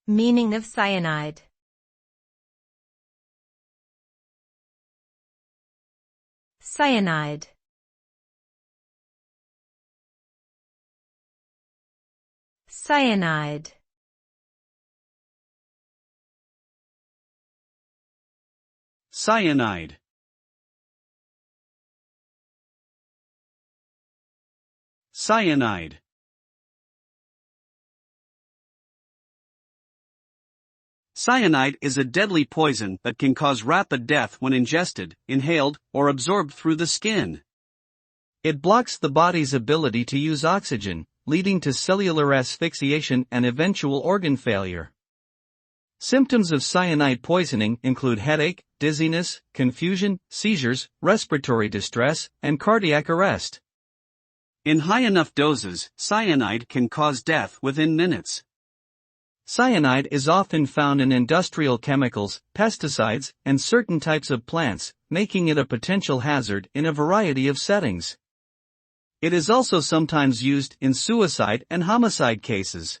Meaning of cyanide. Cyanide. Cyanide. Cyanide. Cyanide. Cyanide is a deadly poison that can cause rapid death when ingested, inhaled, or absorbed through the skin. It blocks the body's ability to use oxygen, leading to cellular asphyxiation and eventual organ failure. Symptoms of cyanide poisoning include headache, dizziness, confusion, seizures, respiratory distress, and cardiac arrest. In high enough doses, cyanide can cause death within minutes. Cyanide is often found in industrial chemicals, pesticides, and certain types of plants, making it a potential hazard in a variety of settings. It is also sometimes used in suicide and homicide cases.